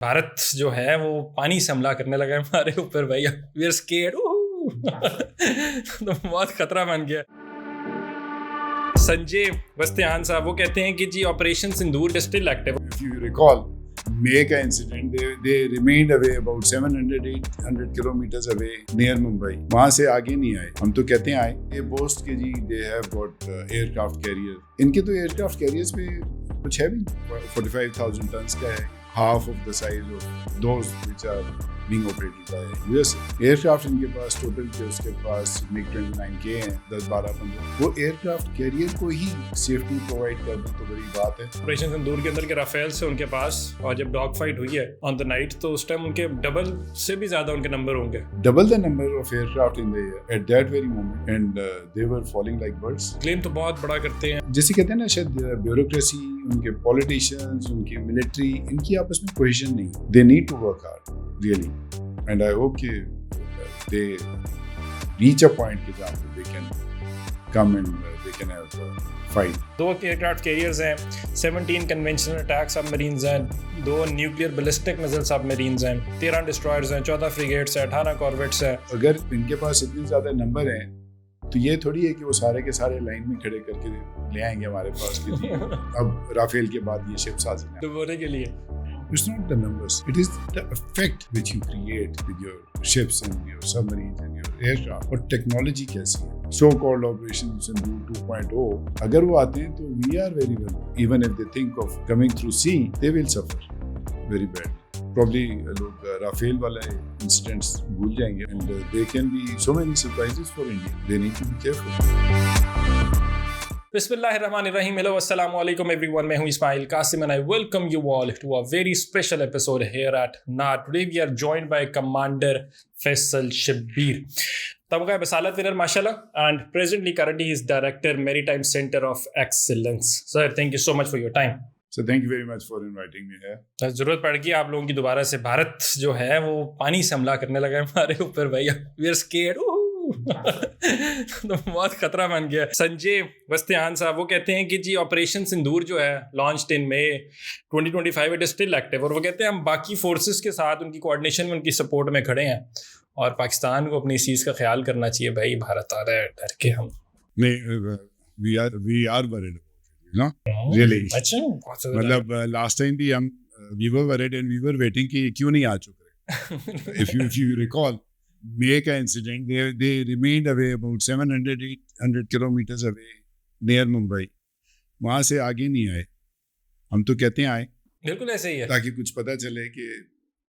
بھارت جو ہے وہ پانی سے حملہ کرنے لگا ہے ہمارے اوپر بھائی. We are scared. تو بہت خطرہ بن گیا. سنجے وستیان صاحب وہ کہتے ہیں کہ جی operation Sindoor is still active. If you recall, Mecca incident, they remained away about 700-800 kilometers away near Mumbai. وہاں سے آگے نہیں آئے. ہم تو کہتے ہیں آئے. یہ بوسٹ کے جی they have got aircraft carrier. ان کے تو aircraft carriers پہ کچھ ہے بھی 45,000 tons کا ہے. Half of the size of those which are being operated by US. Aircraft ان کے پاس ٹوٹل کے اس کے پاس MiG-29K ہیں 10-12-15. وہ ایئرکرافٹ کیریئر کو ہی سیفٹی پرووائڈ کر دیں تو بڑی بات ہے. آپریشن سندور کے اندر کے رافیل سے ان کے پاس اور جب ڈاگ فائٹ ہوئی ہے آن دا نائٹ تو اس ٹائم ان کے ڈبل سے بھی زیادہ ان کے نمبر ہوں گے. Double the number of aircraft in the air at that very moment and they were falling like birds. کلیم تو بہت بڑا کرتے ہیں. جیسے کہتے ہیں نا شاید بیوروکریسی ان کے پولیٹیشینز ان کی ملٹری ان کی آپس میں کوہیژن نہیں. They need to work hard really and I hope کہ they reach a point کہ جہاں پہ they can come and they can have a fight. 2 aircraft carriers ہیں, 17 کنونشنل اٹیک سب مرینز ہیں, 2 نیوکلیئر بیلسٹک میزائل سب Marines ہیں, 13 ڈسٹرائرز ہیں, 14 frigates ہیں, 18 کارویٹس ہیں. اگر ان کے پاس اتنے زیادہ نمبر ہیں تو یہ تھوڑی ہے کہ وہ سارے کے سارے لائن میں کھڑے کر کے لے آئیں گے ہمارے پاس کہ جی اب رافیل کے بعد یہ شپ سازی ہے. ڈبونے کے لیے It's not the numbers, it is the effect which you create with your ships and your submarines and your aircraft. اور ٹیکنالوجی کیسی ہے. So called Operation Sindoor 2.0 اگر وہ آتے ہیں تو we are very well. Even if they think of coming through sea, they will suffer very badly. Probably لوگ Rafale والا incidents بھول جائیں گے and there can be so many surprises for India. They need to be careful. بسم اللہ الرحمن الرحیم. Hello السلام علیکم ایوری ون. میں ہوں اسماعیل Qasim and I welcome you all to a very special episode here at NAR. Today we are joined by Commander Faisal Shabbir, طبقہ بسالت winner ماشاءاللہ, and currently he is Director Maritime Center of Excellence. Sir, thank you so much for your time. So thank you very much for inviting me here. ضرورت پڑ گئی آپ لوگوں کی دوبارہ سے. بھارت جو ہے وہ پانی سے حملہ کرنے لگا ہے ہمارے اوپر بھائی. We are scared. تو بہت خطرہ بن گیا. سنجے وستیان صاحب وہ کہتے ہیں کہ جی آپریشن سندور جو ہے launched in May 2025 it is still active, اور وہ کہتے ہیں ہم باقی فورسز کے ساتھ ان کی کوآرڈینیشن میں ان کی سپورٹ میں کھڑے ہیں اور پاکستان کو اپنی اس چیز کا خیال کرنا چاہیے. بھائی بھارت آ رہا ہے ڈر کے ہم نہیں we are worried about it, you know, really. اچھا مطلب last time بھی ہم we were worried and we were waiting کہ کیوں نہیں آ چکے. If you recall Mecca incident, they remained away about 700-800 kilometers away near Mumbai. وہاں سے آگے نہیں آئے. ہم تو کہتے ہیں آئے. بالکل ایسے ہی ہے تاکہ کچھ پتہ چلے کہ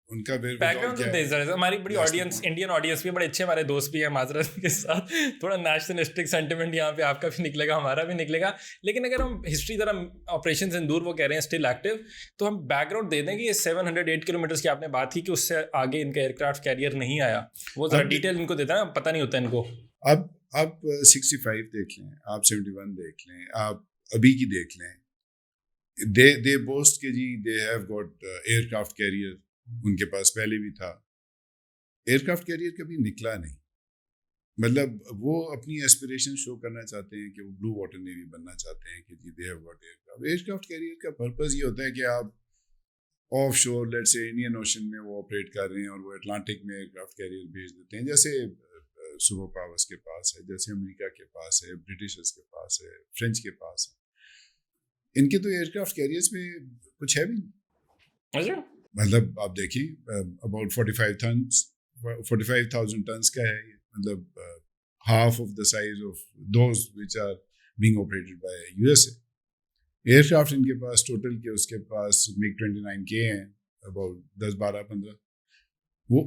ان کا بیک گراؤنڈ تو دیکھ رہے. ہماری بڑی آڈینس, انڈین آڈینس بھی بڑے اچھے ہمارے دوست بھی ہیں معذرت کے ساتھ. تھوڑا نیشنلسٹک سینٹیمنٹ یہاں پہ آپ کا بھی نکلے گا, ہمارا بھی نکلے گا. لیکن اگر ہم ہسٹری ذرا آپریشن سندور وہ کہہ رہے ہیں اسٹل ایکٹیو, تو ہم بیک گراؤنڈ دے دیں کہ یہ 708 کلومیٹرس کی آپ نے بات کی کہ اس سے آگے ان کا ایئرکرافٹ کیریئر نہیں آیا. وہ ذرا ڈیٹیل ان کو دیتا ہے نا, پتہ نہیں ہوتا ان کو. اب آپ 65 دیکھ لیں, آپ 71 دیکھ لیں, آپ ابھی کی دیکھ لیں. they boast کہ جی they have got aircraft carrier. ان کے پاس پہلے بھی تھا. ایئرکرافٹ کیریئر کبھی نکلا نہیں. مطلب وہ اپنی ایسپریشن شو کرنا چاہتے ہیں کہ وہ بلو واٹر نیوی بننا چاہتے ہیں کہ جی دے have got aircraft. Aircraft career کا پرپز یہ ہوتا ہے کہ آپ آف شور لیٹ سے انڈین اوشن میں وہ آپریٹ کر رہے ہیں اور وہ اٹلانٹک میں ایئرکرافٹ کیریئر بھیج دیتے ہیں. جیسے سپر پاورس کے پاس ہے, جیسے امریکہ کے پاس ہے, برٹشرس کے پاس ہے, فرینچ کے پاس ہے. ان کے تو ایئرکرافٹ کیریئرس میں کچھ ہے بھی نہیں. مطلب آپ دیکھیں اباؤٹ 45,000 ٹنس کا ہے. مطلب half of the size of those which are being operated by USA. Aircraft ان کے پاس ٹوٹل کے اس کے پاس MiG-29K ہیں اباؤٹ 10-12-15. وہ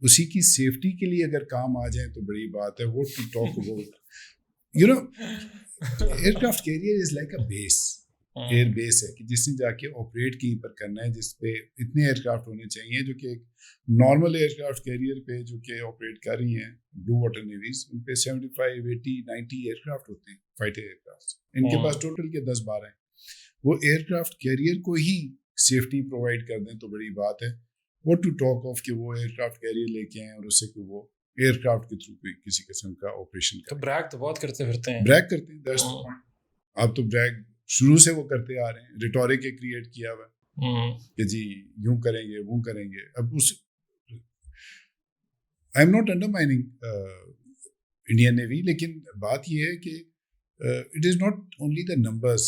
اسی کی سیفٹی کے لیے اگر کام آ جائیں تو بڑی بات ہے. What to talk about, you know, aircraft carrier is like a base. Air base ہے کہ جس نے جا کے آپریٹ کہیں پر کرنا ہے, جس پہ اتنے ایئر کرافٹ ہونے چاہیے جو کہ ایک نارمل ایئر کرافٹ کیریئر پہ جو کہ آپریٹ کر رہی ہیں بلو واٹر نیویز, ان پہ 75, 80, 90 ایئر کرافٹ ہوتے ہیں, فائٹر ایئر کرافٹ. ان کے پاس ٹوٹل کے 10-12 ہیں. وہ ایئر کرافٹ کیریئر کو ہی سیفٹی پرووائڈ کر دیں تو بڑی بات ہے. واٹ ٹو ٹاک آف کہ وہ ایئر کرافٹ کیریئر لے کے آئیں اور اس سے کہ وہ ایئر کرافٹ کے تھرو کوئی کسی قسم کا آپریشن کریں. بریک تو بہت کرتے پھرتے ہیں. بریک کرتے ہیں. آپ تو بریک شروع سے وہ کرتے آ رہے ہیں, ریٹورک کریٹ کیا ہوا ہے. کہ جی یوں کریں گے وہ کریں گے. اب اس I am not undermining Indian navy, لیکن بات یہ ہے کہ it is not only the numbers.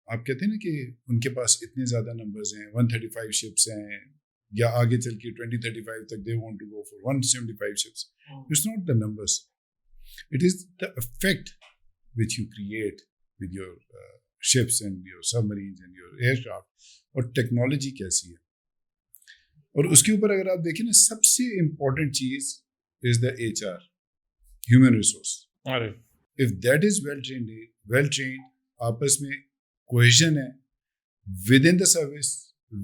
آپ کہتے ہیں نا کہ ان کے پاس اتنے زیادہ نمبرز ہیں, 135 شپس ہیں, یا آگے چل کے 2035 تک they want to go for 175 ships. It's not the numbers, it is the effect which you create with your ships and your submarines and your aircraft, اور ٹیکنالوجی کیسی ہے. اور اس کے اوپر اگر آپ دیکھیں نا, سب سے امپورٹنٹ چیز از دا HR, human resource. If that is well trained, آپس میں cohesion ہے within the service,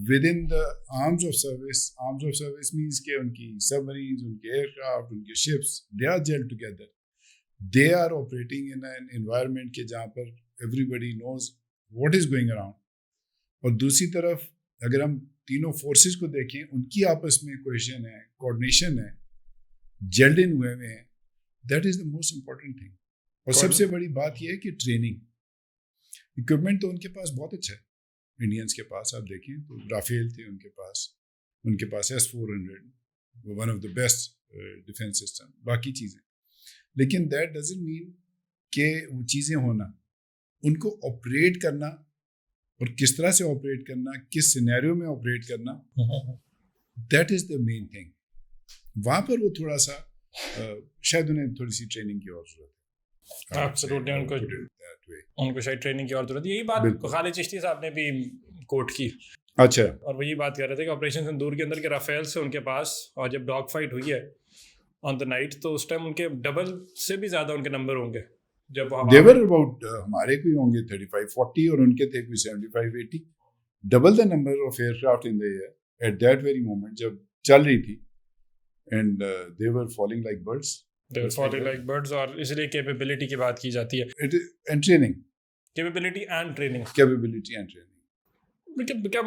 within the arms of service. Arms of service means کہ ان کی submarines, ان کے aircraft, ان کے ships, they are gelled together. They are operating in an environment کے جہاں پر everybody knows what is going around. اور دوسری طرف اگر ہم تینوں فورسز کو دیکھیں, ان کی آپس میں کوہیشن ہے, کوآرڈینیشن ہے, جیلڈ ان ہوئے ہیں. That is the most important thing. اور سب سے بڑی بات یہ ہے کہ ٹریننگ. اکوپمنٹ تو ان کے پاس بہت اچھا ہے, انڈینس کے پاس آپ دیکھیں تو رافیل تھے ان کے پاس S-400, one of the best defence system, باقی چیزیں. لیکن دیٹ ڈزنٹ مین کہ وہ چیزیں ہونا, ان کو آپریٹ کرنا, اور کس طرح سے آپریٹ کرنا, کس سینیریو میں آپریٹ کرنا, that is the main thing. وہاں پر وہ تھوڑا سا شاید انہیں تھوڑی سی ٹریننگ کی اور ضرورت ہے. ان کو شاید ٹریننگ کی اور ضرورت ہے. یہی بات خالد چشتی صاحب نے بھی کوٹ کی. اچھا. اور وہ یہ بات کر رہے تھے کہ آپریشن سندور کے اندر کے رافیل سے ان کے پاس, اور جب ڈاگ فائٹ ہوئی ہے آن دا نائٹ, تو اس ٹائم ان کے ڈبل سے بھی زیادہ ان کے نمبر ہوں گے. جب دیور اباؤٹ ہمارے کوئی ہوں گے 35-40 اور ان کے تھے کوئی 75-80, double the number of aircraft in the air at that very moment جب چل رہی تھی. And they were falling like birds. اور اس لیے کیپیبلٹی کی بات کی جاتی ہے, and training, capability and training. کیا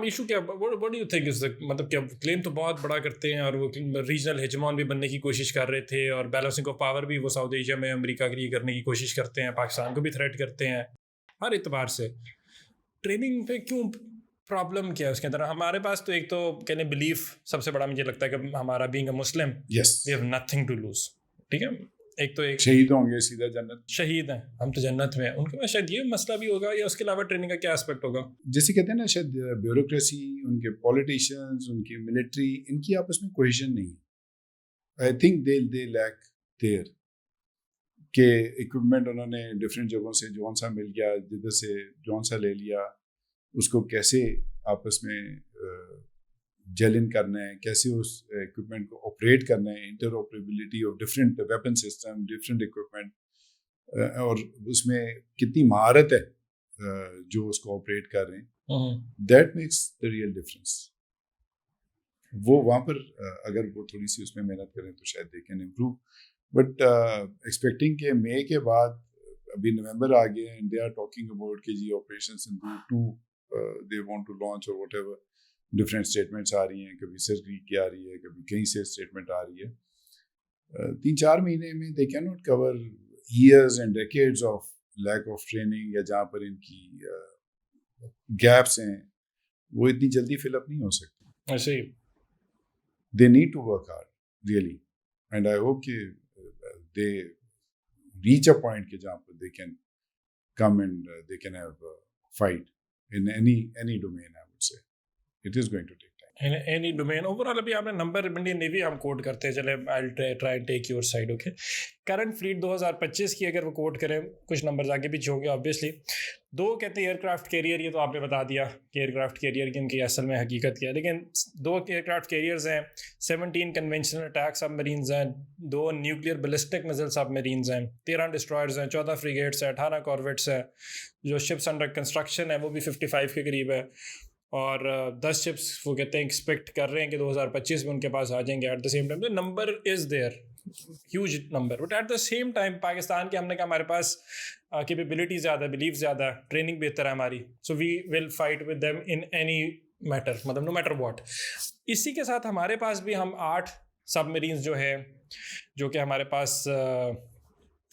ایشو کیا, what do you think is the, مطلب کیا کلیم تو بہت بڑا کرتے ہیں, اور وہ ریجنل ہیجمون بھی بننے کی کوشش کر رہے تھے, اور بیلنسنگ آف پاور بھی وہ ساؤتھ ایشیا میں امریکہ کے لیے کرنے کی کوشش کرتے ہیں, پاکستان کو بھی تھریٹ کرتے ہیں ہر اعتبار سے. ٹریننگ پہ کیوں پرابلم کیا ہے اس کے اندر؟ ہمارے پاس تو ایک تو کہنے بلیف سب سے بڑا مجھے لگتا ہے کہ ہمارا being a Muslim, we have nothing to lose. ٹھیک ہے, ایک تو ایک شہید ہوں گے سیدھا جنت, شہید ہیں ہم تو جنت میں. ان کے پاس شاید یہ مسئلہ بھی ہوگا, یا اس کے علاوہ ٹریننگ کا کیا اسپیکٹ ہوگا؟ جیسے کہتے ہیں نا, شاید بیوروکریسی, ان کے پولیٹیشینز, ان کی ملٹری, ان کی آپس میں کوہیشن نہیں ہے. I think they lack there کہ اکوپمنٹ انہوں نے ڈفرینٹ جگہوں سے جون سا مل گیا, جدھر سے جون سا لے لیا, اس کو کیسے آپس میں جیلن کرنا ہے, کیسے اس اکوپمنٹ کو آپریٹ کرنا ہے, interoperability of different weapon system, different equipment, اور اس میں کتنی مہارت ہے جو اس کو آپریٹ کر رہے ہیں. That makes the real difference. وہ وہاں پر اگر وہ تھوڑی سی اس میں محنت کریں تو شاید they can improve. But expecting کہ مئی کے بعد, ابھی نومبر آ گئے, and they are talking about کہ جی operation Sindoor 2 they want to launch, اور واٹ ایور ڈفرینٹ اسٹیٹمنٹس آ رہی ہیں, کبھی سرگری کی آ رہی ہے, کبھی کہیں سے اسٹیٹمنٹ آ رہی ہے. 3-4 مہینے میں they can not cover years and decades of lack of training, یا جہاں پر ان کی گیپس ہیں وہ اتنی جلدی فل اپ نہیں ہو سکتی. ایسے ہی they need to work hard really, and I hope کہ دے ریچ اے پوائنٹ کہ جہاں پر they can come and they can have fight in any domain. I would say it is going to take time in any domain overall. ابھی آپ نے number Indian navy ہم کوٹ کرتے ہیں, چلے I'll try and take your side. okay, current flat 2025 کی اگر وہ کوٹ کریں, کچھ نمبرز آگے پیچھے ہوں گے obviously. 2 کہتے ہیں ایئر کرافٹ کیریئر, یہ تو آپ نے بتا دیا کہ ایئر کرافٹ کیریئر کی ان کی اصل میں حقیقت کیا ہے, لیکن 2 ایئر کرافٹ کیریئرز ہیں, 17 کنونشنل اٹیک سب مرینز ہیں, 2 نیوکلیئر بیلسٹک میزائل سب مرینز ہیں, 13 ڈسٹرائرز ہیں, 14 فریگیٹس ہیں, 18 کارویٹس ہیں, جو شپس انڈر کنسٹرکشن ہے وہ بھی 55 کے قریب ہے, اور 10 شپس وہ کہتے ہیں ایکسپیکٹ کر رہے ہیں کہ 2025 میں ان کے پاس آ جائیں گے. At the same time number is there, huge number, but at the same time Pakistan کے ہم نے کہا ہمارے پاس کیپیبلٹی زیادہ, بلیف زیادہ ہے, ٹریننگ بہتر ہے ہماری, so we will fight with them in any matter, مطلب نو میٹر واٹ. اسی کے ساتھ ہمارے پاس بھی ہم 8 سب مرینز جو ہے, جو کہ ہمارے پاس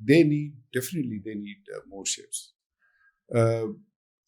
they need more ships.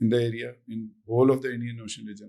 in the area, in whole of the Indian Ocean region.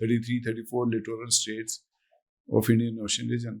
33-34 littoral states of Indian Ocean region,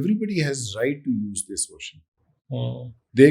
everybody has right to use this ocean. They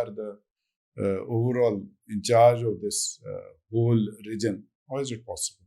are the overall in charge of this whole region. How is it possible?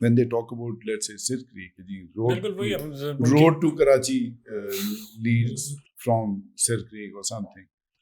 When they talk about, let's say, Sir Creek, the road to Karachi leads from Sir Creek or something.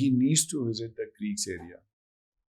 he needs to visit the Creeks area.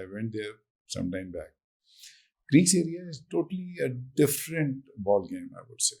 I went there some time back. Creeks area is totally a different ball game, I would say.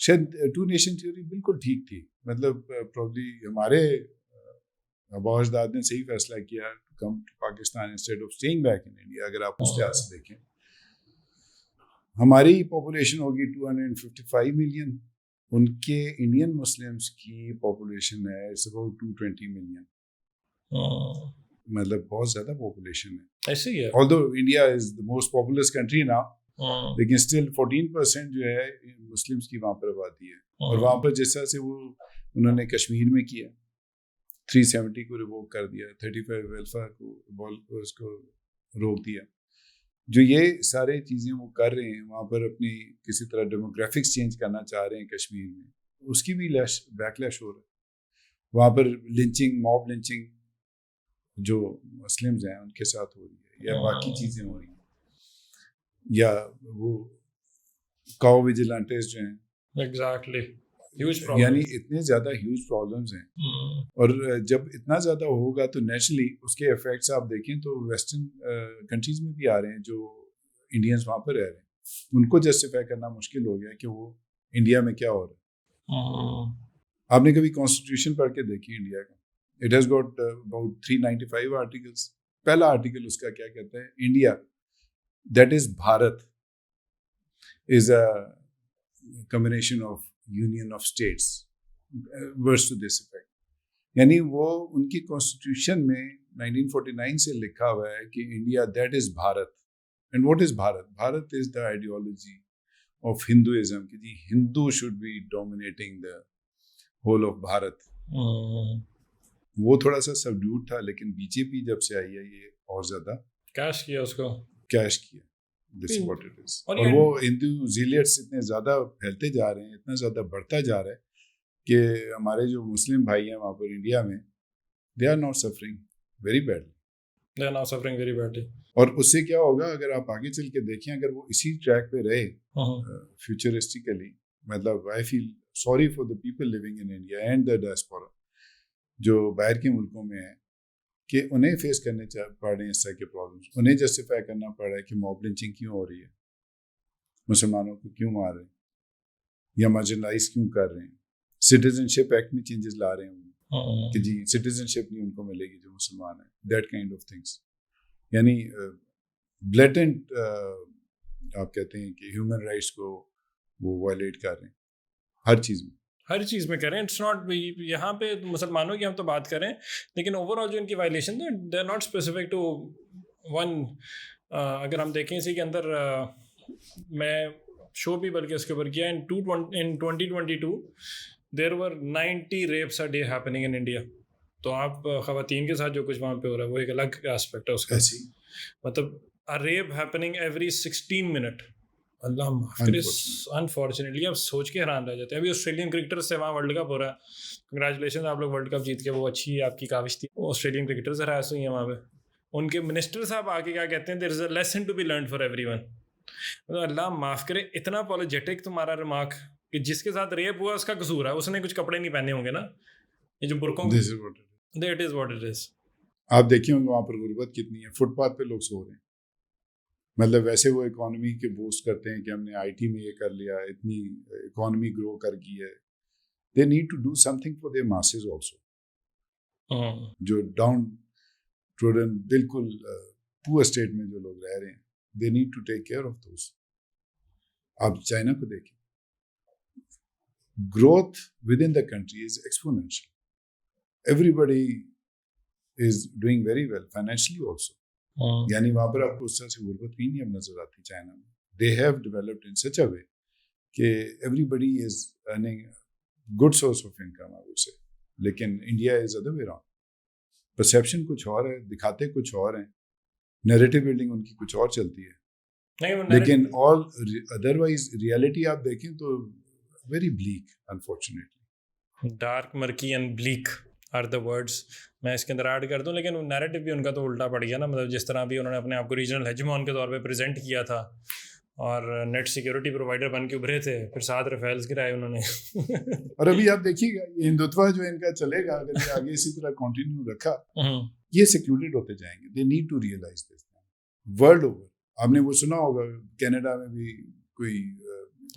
شاید to nation theory بالکل ٹھیک تھی, مطلب probably ہمارے آبا اجداد نے صحیح فیصلہ کیا come to Pakistan instead of staying back in India. اگر آپ اس لحاظ سے دیکھیں ہماری پاپولیشن ہوگی 255 ملین, ان کے انڈین مسلمس کی پاپولیشن ہے اٹس اباؤٹ 220 ملین, مطلب بہت زیادہ پاپولیشن ہے. ایسے ہی ہے, although India is the most populous country now, لیکن اسٹل 14% جو ہے مسلمس کی وہاں پر آبادی ہے. اور وہاں پر جس طرح سے وہ انہوں نے کشمیر میں کیا 370 کو ریووک کر دیا, 35 الفا کو اس کو روک دیا, جو یہ سارے چیزیں وہ کر رہے ہیں وہاں پر اپنی کسی طرح ڈیموگرافکس چینج کرنا چاہ رہے ہیں کشمیر میں, اس کی بھی بیک لیش ہو رہا ہے. وہاں پر لنچنگ, موب لنچنگ جو مسلمز ہیں ان کے ساتھ ہو رہی ہے, یا باقی چیزیں ہو رہی ہیں, یا وہ کاؤ ویجیلانٹس جو ہیں, ایگزیکٹلی, یعنی اتنے زیادہ ہیوج پرابلمز ہیں. اور جب اتنا زیادہ ہوگا تو نیچرلی اس کے افیکٹس آپ دیکھیں تو ویسٹرن کنٹریز میں بھی آ رہے ہیں. جو انڈینس وہاں پر رہ رہے ہیں ان کو جسٹیفائی کرنا مشکل ہو گیا کہ وہ انڈیا میں کیا ہو رہا ہے. آپ نے کبھی کانسٹیٹیوشن پڑھ کے دیکھی انڈیا کا؟ It has got about 395 articles. پہلا آرٹیکل اس کا کیا کہتا ہے, India that is Bharat is a combination of union of states words to this effect. یعنی وہ ان کی کانسٹیٹیوشن میں 1949 سے لکھا ہوا ہے کہ India that is Bharat. And what is Bharat? Bharat is the ideology of Hinduism کہ جی Hindu should be dominating the whole of Bharat. وہ تھوڑا سا سبڈیوٹ تھا, لیکن بی جے پی جب سے آئی ہے یہ اور زیادہ کیش کیا اس کو, کیش کیا. This is what it is. اور وہ ہندو زیلیٹس اتنے زیادہ پھیلتے جا رہے ہیں, اتنا زیادہ بڑھتا جا رہا ہے کہ ہمارے جو مسلم بھائی ہیں وہاں پر انڈیا میں they are now suffering very badly. They are now suffering very badly. اور اس سے کیا ہوگا اگر آپ آگے چل کے دیکھیں, اگر وہ اسی ٹریک پہ رہے فیوچرسٹیکلی, مطلب I feel sorry for the people living in India and the diaspora جو باہر کے ملکوں میں ہیں, کہ انہیں فیس کرنے پڑ رہے ہیں اس طرح کے پرابلمس. انہیں جسٹیفائی کرنا پڑ رہا ہے کہ موب لنچنگ کیوں ہو رہی ہے, مسلمانوں کو کیوں مار رہے ہیں, یا مارجنلائز کیوں کر رہے ہیں. سٹیزن شپ ایکٹ میں چینجز لا رہے ہیں کہ جی سٹیزن شپ نہیں ان کو ملے گی جو مسلمان ہیں, دیٹ کائنڈ آف تھنگس. یعنی بلیٹنٹ آپ کہتے ہیں کہ ہیومن رائٹس کو وہ وائلیٹ کر رہے ہیں ہر چیز میں, ہر چیز میں کریں. اٹس ناٹ یہاں پہ مسلمانوں کی ہم تو بات کریں, لیکن اوور آل جو ان کی violation they are not specific to one. اگر ہم دیکھیں اسی کے اندر میں شو بھی بلکہ اس کے اوپر کیا in 2022 there were 90 rapes a day happening in India. تو آپ خواتین کے ساتھ جو کچھ وہاں پہ ہو رہا ہے وہ ایک الگ اسپیکٹ ہے اس کا, مطلب ریپ ہیپننگ ایوری 16 منٹ. اللہ معاف کرے, انفارچونیٹلی آپ سوچ کے حیران رہ جاتے ہیں. ابھی آسٹریلین کرکٹر سے وہاں ورلڈ کپ ہو رہا ہے, کنگریچولیشن آپ لوگ ورلڈ کپ جیت کے, وہ اچھی آپ کی کاوش تھی. آسٹریلین کرکٹرز ہراس ہوئی ہیں وہاں پہ. ان کے منسٹر صاحب آ کے کیا کہتے ہیں, there is a lesson to be learned for everyone. Allah معاف کرے, اتنا اپولوجیٹک تمہارا ریمارک کہ جس کے ساتھ ریپ ہوا اس کا قصور ہے, اس نے کچھ کپڑے نہیں پہنے ہوں گے نا, یہ جو برقعوں. That is what it is. آپ دیکھیں ہوں گے وہاں پر غربت کتنی ہے, فٹ پاتھ پہ لوگ سو رہے ہیں. مطلب ویسے وہ اکانومی کے بوسٹ کرتے ہیں کہ ہم نے آئی ٹی میں یہ کر لیا, اتنی اکانومی گرو کر گئی ہے. They need to do something for their masses also, جو ڈاؤن ٹروڈن بالکل پور اسٹیٹ میں جو لوگ رہ رہے ہیں. They need to take care of those. آپ چائنا کو دیکھیں, growth within the country is exponential. Everybody is doing very well financially also. یعنی وہاں پر آپ کو اس طرح سے غربت بھی نہیں اب نظر آتی چائنا میں. They have developed in such a way کہ everybody is earning good source of income I would say. لیکن India is other way round. Perception کچھ اور ہے, دکھاتے کچھ اور ہیں, نیریٹو بلڈنگ ان کی کچھ اور چلتی ہے, لیکن آل ادروائز ریالٹی آپ دیکھیں تو very black unfortunately. Dark murky and black are the words میں اس کے اندر ایڈ کر دوں. لیکن نیریٹو بھی ان کا تو الٹا پڑ گیا نا, مطلب جس طرح بھی انہوں نے اپنے آپ کو ریجنل ہیجمون کے طور پہ پریزنٹ کیا تھا اور نیٹ سیکیورٹی پرووائڈر بن کے ابھرے تھے, پھر 7 رفیلز گرائے انہوں نے. اور ابھی آپ دیکھیے گا یہ ہندوتوا جو ان کا چلے گا, اگر یہ آگے اسی طرح کنٹینیو رکھا, یہ سیکلوڈیڈ ہوتے جائیں گے. They need to realise this world over. آپ نے وہ سنا ہوگا کینیڈا میں بھی کوئی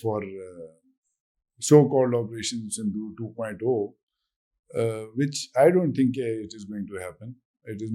for so-called Operation Sindoor 2.0, which I don't think it is going to happen. It is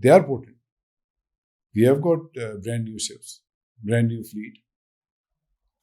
they are potent. We have got brand new ships, brand new fleet.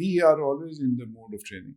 we are always in the mode of training.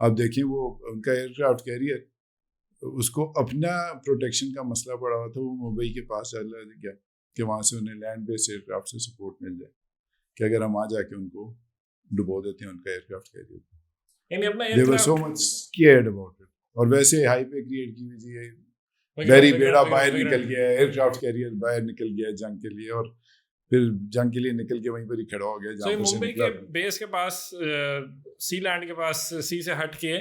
آپ دیکھیں وہ ان کا aircraft career, اس کو اپنا protection کا مسئلہ پڑا ہوا تھا, وہ ممبئی کے پاس چل رہا تھا کہ وہاں سے انہیں لینڈ بیس ایئر کرافٹ سے سپورٹ مل جائے کہ اگر ہم آ جا کے ان کو ڈبو دیتے ہیں ان کا aircraft carrier. They were so much scared about it. اور ویسے ہائی پہ کریٹ کی ہوئی بحری بیڑا باہر نکل گیا, ایئر کرافٹ کیریئر باہر نکل گیا جنگ کے لیے, اور پھر جنگ کے لیے نکل کے وہیں پر ہی کھڑا ہو گیا جہاں پر سے ممبئی کے بیس کے پاس, سی لینڈ کے پاس, سی سے ہٹ کے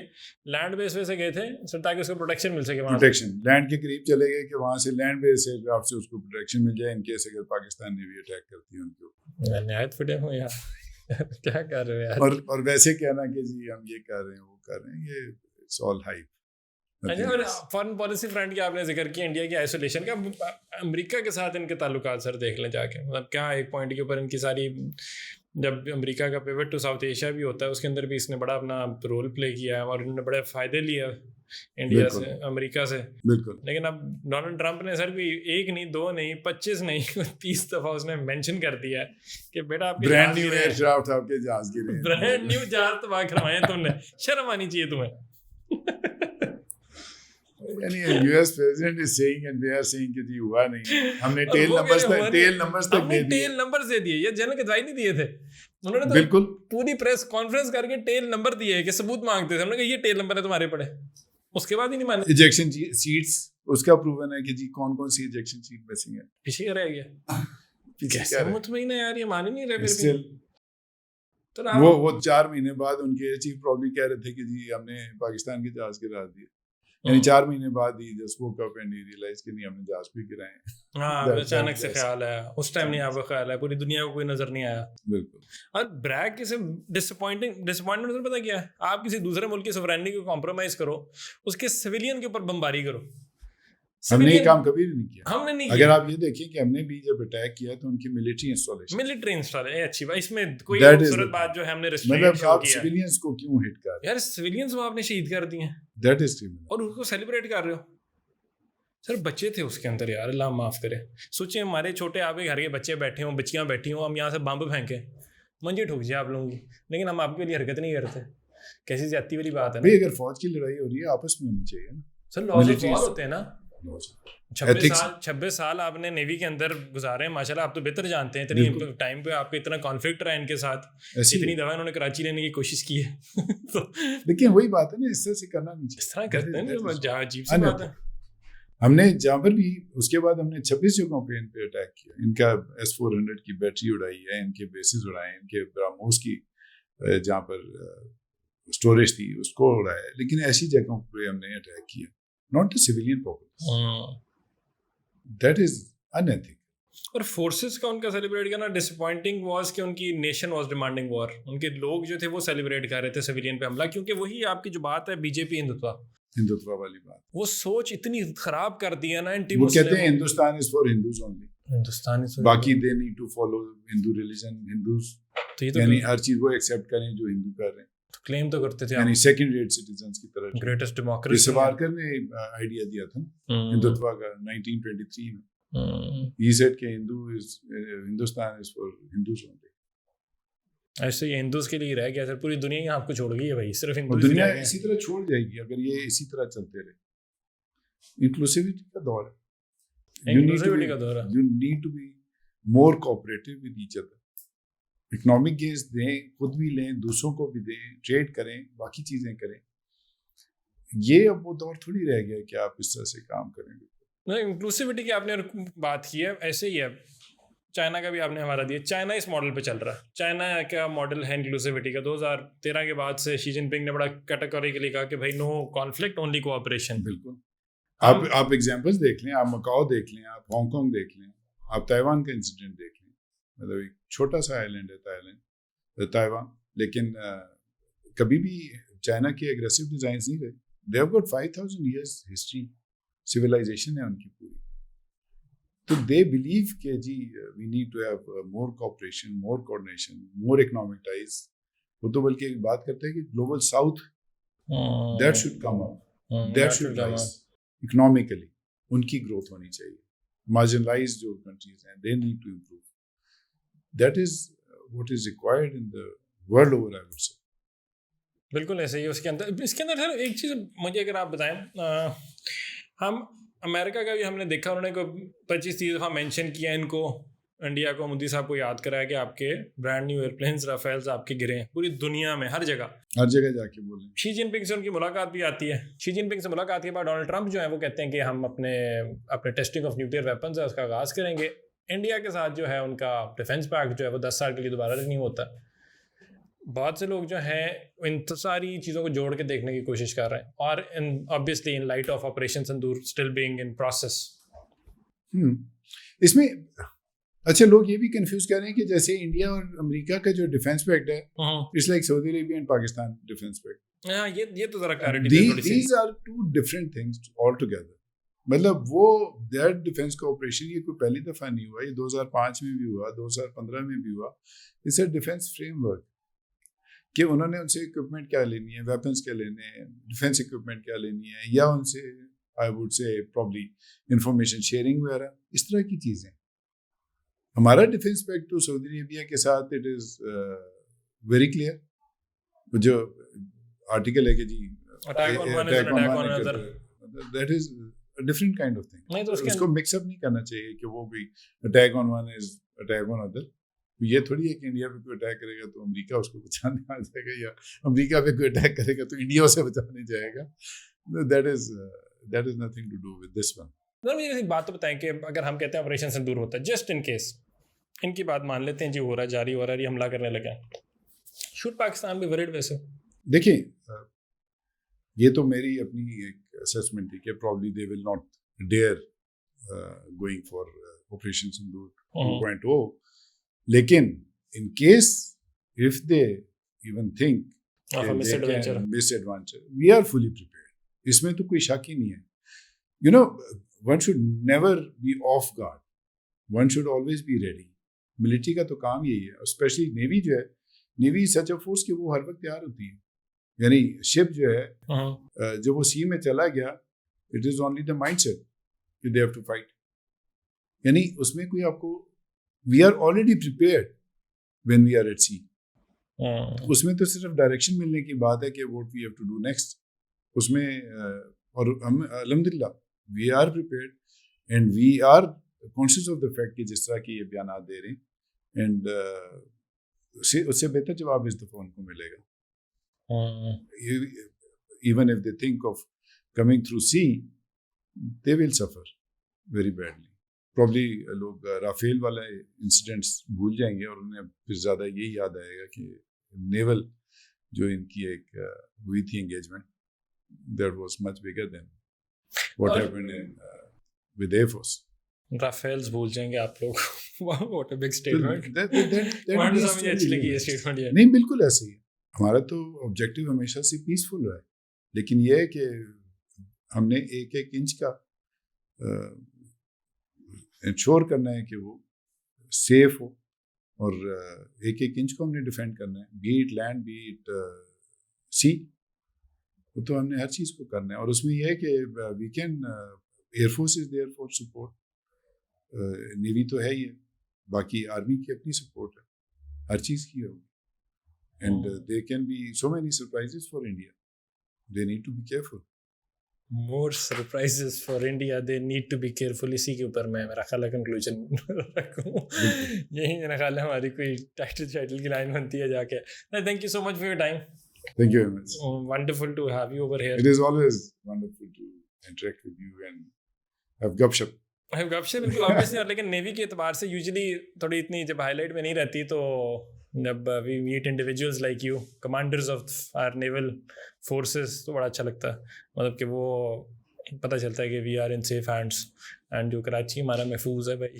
لینڈ بیس سے گئے تھے سر تاکہ اس کو پروٹیکشن مل سکے, پروٹیکشن لینڈ کے قریب چلے گئے کہ وہاں سے لینڈ بیس ایئر کرافٹ سے اس کو پروٹیکشن مل جائے ان کیس اگر پاکستان نے بھی اٹیک کرتی ہے ان کو. نہایت فٹے ہوں یار, کیا کر رہے ہیں. اور ویسے کہنا کہ جی ہم یہ کر رہے ہیں وہ کر رہے ہیں, یہ it's all hype. Foreign policy front کی آپ نے ذکر کیا, انڈیا کی آئسولیشن کا, امریکہ کے ساتھ ان کے تعلقات سر دیکھ لیں جا کے, مطلب کیا ایک پوائنٹ کے اوپر ان کی ساری, جب امریکہ کا پیوٹ ٹو ساؤتھ ایشیا بھی ہوتا ہے اس کے اندر بھی اس نے بڑا اپنا رول پلے کیا ہے اور انہوں نے بڑے فائدے لیے انڈیا سے, امریکہ سے. بالکل. لیکن اب ڈونلڈ ٹرمپ نے سر بھی 1 نہیں 2 نہیں 25 نہیں 30 دفعہ اس نے مینشن کر دیا ہے کہ بیٹا آپ کے برانڈ نیو ایئر کرافٹ آپ کے جہاز گرے, برانڈ نیو جہاز تباہ کروائے تم نے, شرم آنی چاہیے تمہیں. یعنی U S president is saying and they are saying کہ جی ہوا نہیں, ہم نے ٹیل نمبرز تک دے دیے, ٹیل نمبرز دے دیے, یہ جنرل کے دوائی نہیں دیے تھے انہوں نے, تو بالکل پوری پریس کانفرنس کر کے ٹیل نمبر دیے کہ ثبوت مانگتے تھے, انہوں نے کہا یہ ٹیل نمبر ہے تمہارے پڑے, اس کے بعد ہی نہیں مانے. ایجیکشن سیٹس اس کا پروون ہے کہ جی کون کون سی ایجیکشن سیٹ مسنگ ہے, پیچھے رہ گیا, کیسے مطمئن ہے یار, یہ مان ہی نہیں رہے. وہ 4 مہینے بعد ان کے چیف پرابلی کہہ رہے تھے کہ جی ہم نے پاکستان کے جہاز گرا دیے, یعنی 4 مہینے بعد ہی just woke up and realise کہ نہیں ہم نے جہاز بھی گرائے ہیں. ہاں, اچانک سے خیال آیا, اس ٹائم نہیں آپ کو خیال آیا, پوری دنیا کو کوئی نظر نہیں آیا. بالکل. اور بریک کسی ڈسپوائنٹمنٹ پتہ کیا ہے, آپ کسی دوسرے ملک کی سوورینٹی کو کمپرومائز کرو, اس کے سویلین کے اوپر بمباری کرو. ہم نے یہ کام کبھی نہیں کیا. ہم نے نہیں. اگر آپ یہ دیکھیں کہ ہم نے بھی جب اٹیک کیا تو ان کی ملٹری انسٹالیشن اچھی بات, اس میں کوئی خوبصورت بات جو ہے ہم نے مطلب آپ سویلینز کو کیوں ہٹ کر رہے ہیں یار, سویلینز کو آپ نے شہید کر دیے ہیں, دیٹ از کرمنل, اور ان کو سیلیبریٹ کر رہے ہو. سر بچے تھے اس کے اندر یار, اللہ معاف کرے. سوچیں ہمارے چھوٹے آپ کے گھر کے بچے بیٹھے ہوں, بچیاں بیٹھی ہوں, ہم یہاں سے بمب پھینکیں, منجی ٹھوک جائے آپ لوگوں کی, لیکن ہم آپ کے لیے حرکت نہیں کرتے. کیسی زیادتی والی بات ہے نا. اگر فوج کی لڑائی ہو رہی ہے آپس میں ہونی چاہیے نا سر, لاز آف وار ہوتے ہیں نا. 26 سال آپ نے نیوی کے اندر گزارے ہیں ماشاء اللہ, آپ تو بہتر جانتے ہیں. اتنی ٹائم پہ آپ کا اتنا کانفلکٹ رہا ہے ان کے ساتھ, اتنی دفعہ انہوں نے کراچی لینے کی کوشش کی ہے. لیکن وہی بات ہے نا, اس طرح سے کرنا نہیں چاہیے, اس طرح کرتے ہیں, عجیب سی بات ہے. ہم نے جہاں پر بھی اس کے بعد ہم نے 26 جگہوں پہ ان پہ اٹیک کیا, ان کا S-400 کی بیٹری اڑائی ہے, ان کے بیسز اڑائے ہیں, ان کے براموس کی جہاں پر اسٹوریج تھی اس کو اڑایا ہے, لیکن ایسی جگہوں پہ ہم نے اٹیک کیا, not the civilian population. That is in ethical. اور فورسز کا ان کا سیلیبریٹ کرنا ڈسپوائنٹنگ واز کہ ان کی نیشن واز ڈیمانڈنگ وار, ان کے لوگ جو تھے وہ سیلیبریٹ کر رہے تھے سویلین پہ حملہ, کیونکہ وہی آپ کی جو بات ہے بی جے پی ہندوتوا والی بات, وہ سوچ اتنی خراب کر دی ہے نا. وہ کہتے ہیں Hindustan is for Hindus only, Hindustan باقی they need to follow Hindu religion, Hindus یعنی ہر چیز وہ ایکسیپٹ کریں جو ہندو کر رہے ہیں. کلیم تو کرتے تھے یعنی سیکنڈ ریٹ سٹیزنز کی طرح. گریٹسٹ ڈیموکریسی سوارکر نے آئیڈیا دیا تھا ہندوتوا کا 1923 میں. He said کہ Hindustan is for Hindus only. ایسے یہ ہندوز کے لیے رہ گیا سر, پوری دنیا یہاں آپ کو چھوڑ گئی ہے بھائی, صرف ہندوز. دنیا اسی طرح چھوڑ جائے گی اگر یہ اسی طرح چلتے رہے. انکلوسیوٹی کا دور ہے, you need to be more cooperative with each other. Economic gains دیں, خود بھی لیں, دوسروں کو بھی دیں, ٹریڈ کریں, باقی چیزیں کریں. یہ اب وہ دور تھوڑی رہ گیا کہ آپ اس طرح سے کام کریں گے. انکلوسیوٹی کی آپ نے بات کی ہے, ایسے ہی ہے چائنا کا بھی آپ نے ہمارا دیا. چائنا اس ماڈل پہ چل رہا ہے. چائنا کا ماڈل ہے انکلوسیوٹی کا. 2013 کے بعد سے شی جن پنگ نے بڑا کیٹیگوریکلی کہا کہ بھائی نو کانفلکٹ اونلی کوآپریشن. بالکل. آپ ایگزامپلس دیکھ لیں, آپ مکاؤ دیکھ لیں, آپ ہانگ کانگ دیکھ لیں, آپ تائیوان کا انسیڈنٹ دیکھ لیں. مطلب ایک چھوٹا سا آئیلینڈ ہے تائیوان, لیکن کبھی بھی چائنا کے اگریسو ڈیزائنس نہیں رہے. They have got 5000 years history, civilization ہے ان کی پوری. تو دے بلیو کہ جی we need to have more cooperation, more coordination, more economic ties. وہ تو بلکہ بات کرتے ہیں کہ global south that should come up, that should rise economically. ان کی گروتھ ہونی چاہیے. مارجنلائز جو کنٹریز ہیں they need to improve. That is what is required in the world over, I would سے. بالکل ایسے ہی. اس کے اندر سر ایک چیز مجھے اگر آپ بتائیں, ہم امریکہ کا بھی ہم نے دیکھا, انہوں نے کوئی 25-30 دفعہ مینشن کیا ان کو, انڈیا کو, مودی صاحب کو یاد کرایا کہ آپ کے برانڈ نیو ایئرپلینس رافیلز آپ کے گرے ہیں پوری دنیا میں, ہر جگہ جا کے بولیں. شی جن پنگ سے ان کی ملاقات بھی آتی ہے, شی جن پنگ سے ملاقات کے بعد ڈونلڈ ٹرمپ جو ہے وہ کہتے ہیں کہ ہم اپنے ٹیسٹنگ آف نیوکلیئر ویپنز ہے اس کا آغاز کریں گے. انڈیا کے ساتھ جو ہے ان کا ڈیفینس پیکٹ جو ہے وہ 10 سال کے لیے دوبارہ رینیو ہوتا ہے. بہت سے لوگ جو ہیں ان ساری چیزوں کو جوڑ کے دیکھنے کی کوشش کر رہے ہیں, اور obviously in light of Operation Sindoor still being in process. اس میں اچھا لوگ یہ بھی کنفیوز کر رہے ہیں کہ جیسے انڈیا اور امریکہ کا جو ڈیفینس پیکٹ ہے it's like Saudi Arabia and Pakistan defence pact. ہاں یہ تو ذرا کلیئرٹی دے تھوڑی سی. These are two different things all together. مطلب وہ دیٹ ڈیفینس کوآپریشن یہ کوئی پہلی دفعہ نہیں ہوا, یہ 2005 میں بھی ہوا, 2015 میں بھی ہوا. It's a defence framework کہ انہوں نے ان سے اکوپمنٹ کیا لینی ہے, ویپنس کیا لینے ہیں, ڈیفینس اکوپمنٹ کیا لینی ہے, یا ان سے I would say probably information sharing وغیرہ اس طرح کی چیزیں. ہمارا ڈیفینس پیکٹ تو سعودی عربیہ کے ساتھ اٹ از ویری کلیئر. جو آرٹیکل ہے کہ جی that is different kind of thing, اس کو مکس اپ نہیں کرنا چاہیے کہ وہ بھی attack on one is attack on other. یہ تھوڑی ہے کہ انڈیا پہ کوئی اٹیک کرے گا تو امریکہ اس کو بچانے آ جائے گا, یا امریکہ پہ کوئی اٹیک کرے گا تو انڈیا سے بچانے جائے گا. That is nothing to do with this one. مجھے ایک بات تو بتائیں کہ اگر ہم کہتے ہیں آپریشن سندور ہوتا ہے, جسٹ ان کیس ان کی بات مان لیتے ہیں جی ہو رہا ہے, جاری ہو رہا ہے, یہ حملہ کرنے لگے ہیں, شوڈ پاکستان بھی ورڈ ویسے؟ دیکھیں یہ تو میری اپنی ایک اسیسمنٹ تھی کہ probably they will not dear going for operation sindoor 2.0. لیکن in case if they even think miss adventure, we are fully prepared. اس میں تو کوئی شک ہی نہیں ہے. You know, one should never be off guard. One should always be ready. Military کا تو کام یہی ہے, اسپیشلی نیوی جو ہے, نیوی سچ اے فورس کہ وہ ہر وقت تیار ہوتی ہے. یعنی شپ جو ہے جب وہ سی میں چلا گیا, it is only the mindset that they have to fight. یعنی اس میں کوئی آپ کو we are already prepared when we are at sea. اس میں تو صرف ڈائریکشن ملنے کی بات ہے کہ what we have to do next. اس میں اور ہم الحمدللہ we are prepared and we are conscious of the fact کہ جس طرح کی یہ بیانات دے رہے ہیں, and اس سے بہتر جواب اس دفعہ ان کو ملے گا. Even if they think of coming through sea, they will suffer very badly. Probably لوگ رافیل والا انسیڈنٹس بھول جائیں گے اور انہیں پھر زیادہ یہی یاد آئے گا کہ نیول جو ان کی ایک ہوئی تھی engagement, that was much bigger than what happened with air force. Rafales بھول جائیں گے آپ لوگ. What a big statement. نہیں بالکل ایسے ہی. ہمارا تو آبجیکٹیو ہمیشہ سے پیسفل رہا ہے, لیکن یہ ہے کہ ہم نے ایک ایک انچ کا انشور کرنا ہے کہ وہ سیف ہو, اور ایک ایک انچ کو ہم نے ڈیفینڈ کرنا ہے, be it land be it sea. وہ تو ہم نے ہر چیز کو کرنا ہے, اور اس میں یہ ہے کہ we can air force is there for support, navy تو ہے ہی ہے, باقی آرمی کی اپنی سپورٹ ہے ہر چیز کی ہوگی. And they can be so many surprises for India, they need to be careful. More surprises for India, they need to be careful. اسی کے اوپر میں میرا خیال ہے کنکلوژن رکھوں, یہی میرا خیال ہے ہماری کوئی ٹائٹل کی لائن بنتی ہے جا کے. Thank you so much for your time. Thank you very much. Wonderful to have you over here. It is always wonderful to interact with you and have gupshup. بالکل obviously, لیکن navy کے اعتبار سے usually تھوڑی اتنی جب high light میں نہیں رہتی, تو جب we meet individuals like you, commanders of our naval forces, تو بڑا اچھا لگتا ہے. مطلب کہ وہ پتہ چلتا ہے کہ we are in safe hands, اینڈ جو کراچی ہمارا محفوظ ہے بھائی.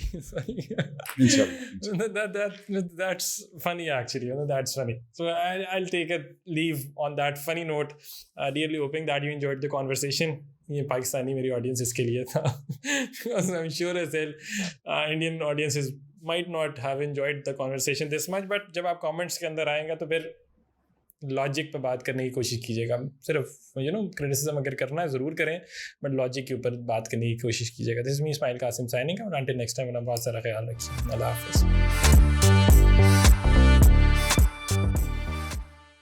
That's funny actually, that's funny. So I'll take a leave on that funny note, really hoping that you enjoyed the conversation. یہ پاکستانی میری آڈینس اس کے لیے تھا, because I'm sure as well Indian audiences might not have enjoyed the conversation this much, but جب آپ comments کے اندر آئیں گا تو پھر لاجک پہ بات کرنے کی کوشش کیجیے گا. صرف کریٹیسزم اگر کرنا ہے ضرور کریں, بٹ لاجک کے اوپر بات کرنے کی کوشش کیجیے گا. This is me Ismail Qasim signing out. Until next time اپنا بہت سارا خیال رکھیے. اللہ حافظ.